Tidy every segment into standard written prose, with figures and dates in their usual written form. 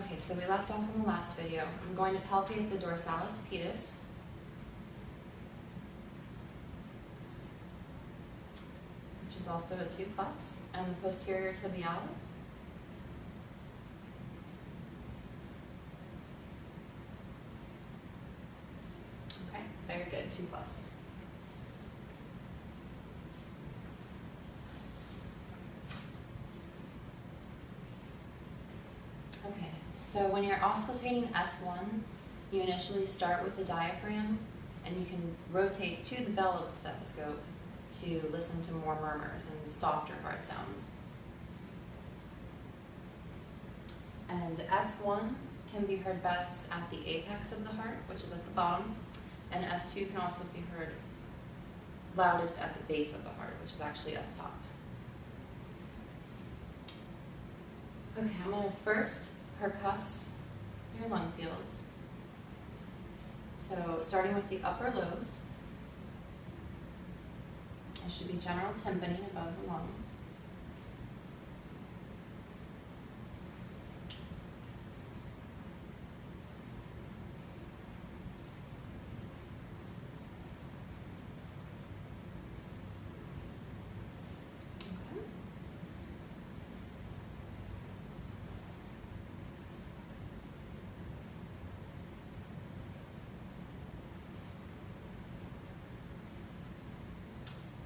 Okay, so we left off in the last video. I'm going to palpate the dorsalis pedis. Which is also a 2+, and the posterior tibialis. Okay, very good, 2+. Okay, so when you're auscultating S1, you initially start with the diaphragm, and you can rotate to the bell of the stethoscope to listen to more murmurs and softer heart sounds. And S1 can be heard best at the apex of the heart, which is at the bottom, and S2 can also be heard loudest at the base of the heart, which is actually up top. Okay, I'm going to first percuss your lung fields. So starting with the upper lobes, it should be general tympany above the lungs.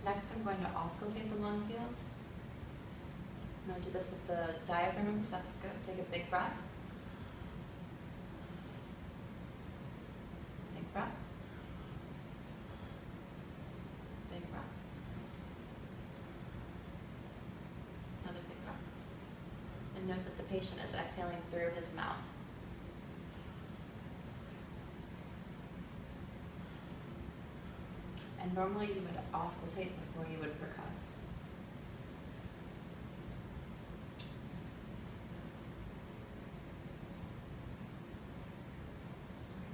Next, I'm going to auscultate the lung fields. I'm going to do this with the diaphragm of the stethoscope. Take a big breath. Big breath. Big breath. Another big breath. And note that the patient is exhaling through his mouth. And normally you would auscultate before you would percuss.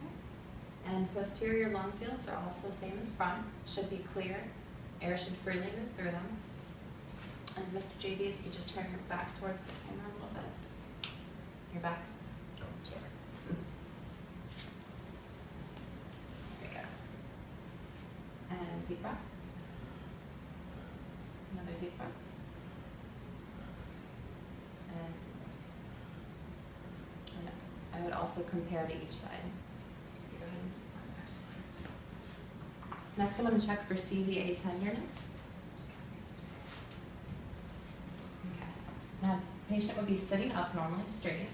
Okay. And posterior lung fields are also same as front, should be clear. Air should freely move through them. And Mr. JD, if you just turn your back towards the camera a little bit. Your back. Oh, sorry. There we go. And deep breath. Another deep breath. And I would also compare to each side. You go ahead and sit down. Next, I'm going to check for CVA tenderness. Okay. Now, the patient would be sitting up normally, straight.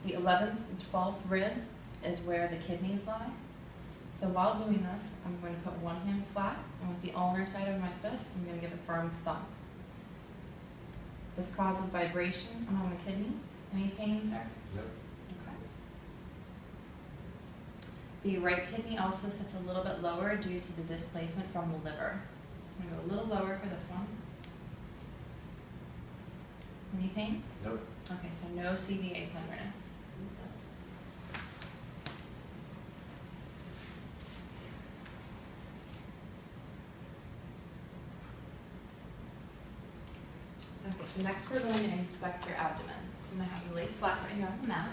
The 11th and 12th rib is where the kidneys lie. So while doing this, I'm going to put one hand flat, and with the ulnar side of my fist, I'm going to give a firm thump. This causes vibration among the kidneys. Any pain, sir? Nope. Okay. The right kidney also sits a little bit lower due to the displacement from the liver. So I'm going to go a little lower for this one. Any pain? Nope. Okay, so no CVA tenderness. Okay, so next we're going to inspect your abdomen. So I'm going to have you lay flat right here on the mat.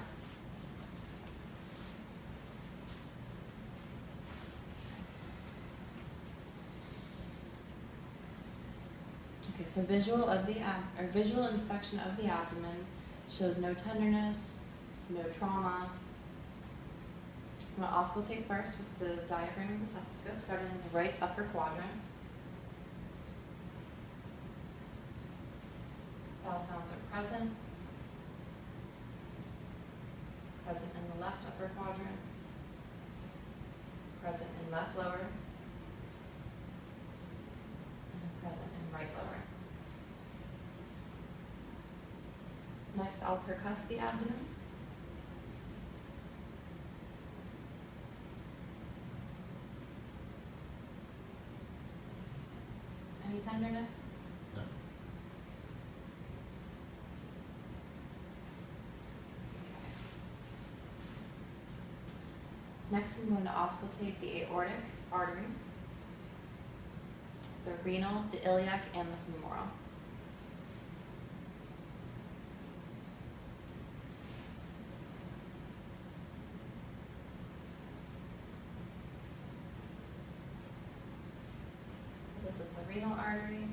Okay, so visual inspection of the abdomen shows no tenderness, no trauma. So I'm going to auscultate first with the diaphragm of the stethoscope, starting in the right upper quadrant. Bowel sounds are present. Present in the left upper quadrant. Present in left lower. And present in right lower. Next, I'll percuss the abdomen. Any tenderness? No. Next, I'm going to auscultate the aortic artery, the renal, the iliac, and the femoral. renal artery,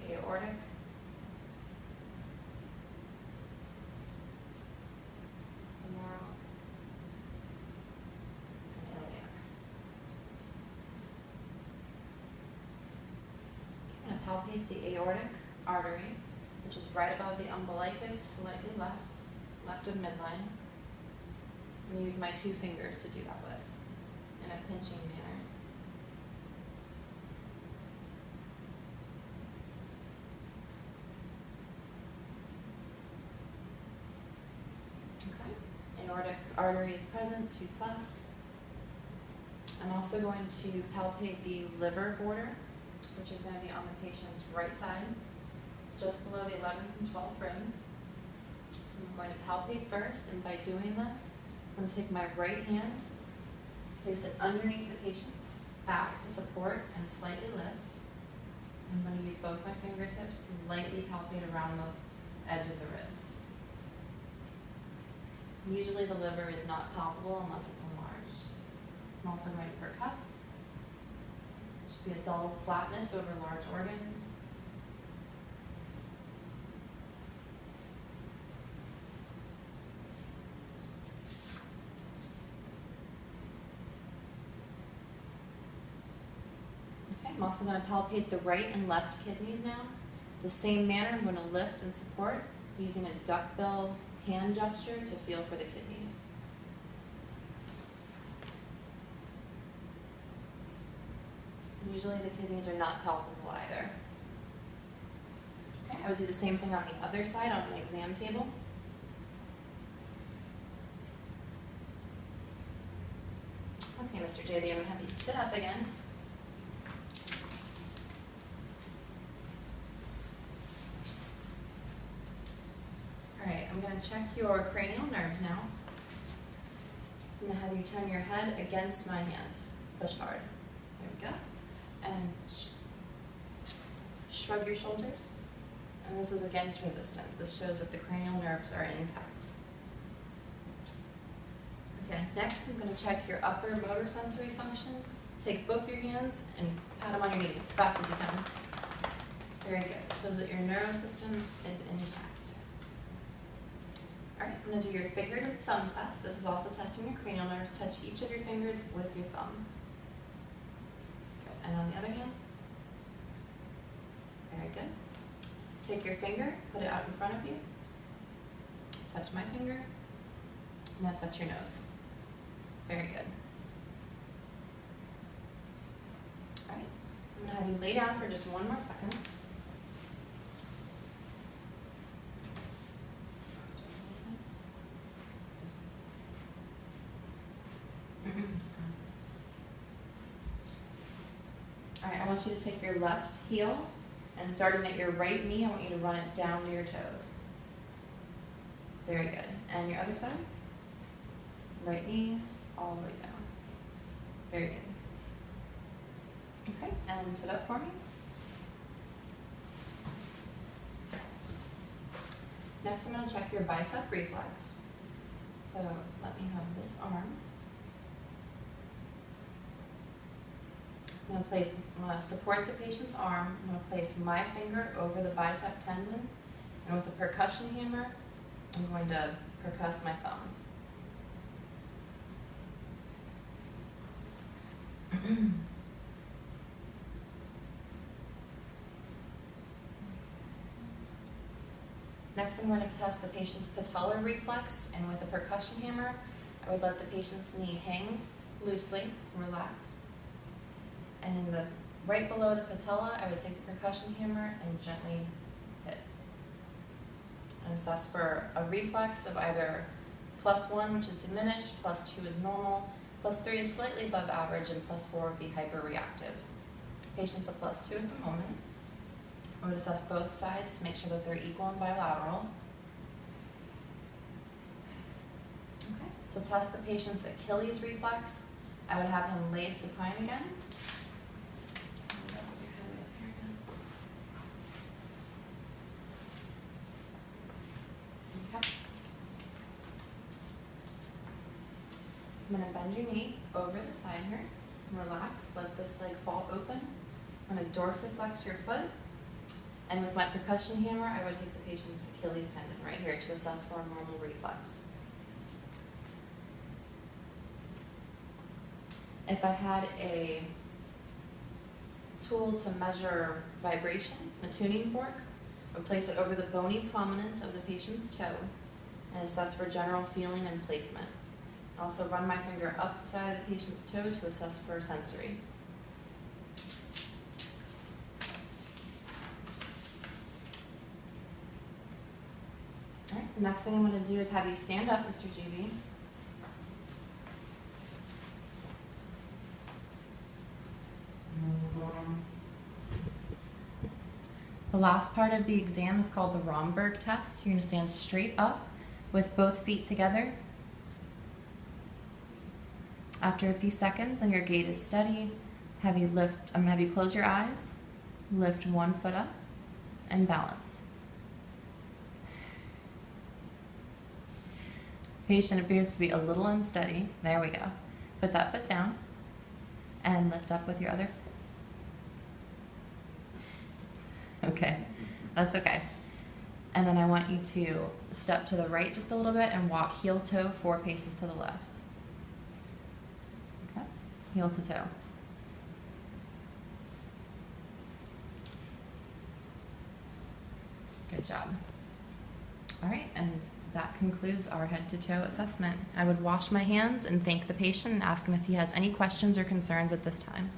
the aortic, femoral, and iliac. I'm going to palpate the aortic artery, which is right above the umbilicus, slightly left of midline. I'm going to use my 2 fingers to do that with, in a pinching manner. Aortic artery is present, 2+. I'm also going to palpate the liver border, which is going to be on the patient's right side, just below the 11th and 12th rib. So I'm going to palpate first, and by doing this, I'm going to take my right hand, place it underneath the patient's back to support and slightly lift. I'm going to use both my fingertips to lightly palpate around the edge of the ribs. Usually the liver is not palpable unless it's enlarged. I'm also going to percuss. It should be a dull flatness over large organs. Okay, I'm also going to palpate the right and left kidneys now. The same manner, I'm going to lift and support using a duckbill hand gesture to feel for the kidneys. Usually the kidneys are not palpable either. Okay, I would do the same thing on the other side on an exam table. Okay, Mr. JD, I'm going to have you sit up again. Alright, I'm going to check your cranial nerves now. I'm going to have you turn your head against my hand. Push hard. There we go. And shrug your shoulders. And this is against resistance. This shows that the cranial nerves are intact. Okay, next I'm going to check your upper motor sensory function. Take both your hands and pat them on your knees as fast as you can. Very good. It shows that your neurosystem is intact. Alright, I'm going to do your figurative thumb test. This is also testing your cranial nerves. Touch each of your fingers with your thumb. Good. And on the other hand. Very good. Take your finger, put it out in front of you. Touch my finger. Now touch your nose. Very good. Alright, I'm going to have you lay down for just one more second. Alright, I want you to take your left heel and starting at your right knee, I want you to run it down to your toes. Very good. And your other side? Right knee, all the way down. Very good. Okay, and sit up for me. Next, I'm going to check your bicep reflex. So let me have this arm. I'm going to support the patient's arm. I'm going to place my finger over the bicep tendon, and with a percussion hammer, I'm going to percuss my thumb. Next, I'm going to test the patient's patellar reflex, and with a percussion hammer, I would let the patient's knee hang loosely, relax. And in the right below the patella, I would take the percussion hammer and gently hit. And assess for a reflex of either +1, which is diminished, +2 is normal, +3 is slightly above average, and +4 would be hyperreactive. Patient's a +2 at the moment. I would assess both sides to make sure that they're equal and bilateral. Okay. To test the patient's Achilles reflex, I would have him lay supine again. Okay. I'm going to bend your knee over the side here. Relax, let this leg fall open. I'm going to dorsiflex your foot, and with my percussion hammer, I would hit the patient's Achilles tendon right here to assess for a normal reflex. If I had a tool to measure vibration, a tuning fork, I would place it over the bony prominence of the patient's toe and assess for general feeling and placement. I also run my finger up the side of the patient's toe to assess for sensory. All right, the next thing I'm going to do is have you stand up, Mr. GB. The last part of the exam is called the Romberg test. You're going to stand straight up with both feet together. After a few seconds and your gait is steady, I'm going to have you close your eyes, lift one foot up, and balance. Patient appears to be a little unsteady. There we go. Put that foot down and lift up with your other foot. Okay, that's okay. And then I want you to step to the right just a little bit and walk heel toe 4 paces to the left. Okay, heel to toe. Good job. All right, and that concludes our head to toe assessment. I would wash my hands and thank the patient and ask him if he has any questions or concerns at this time.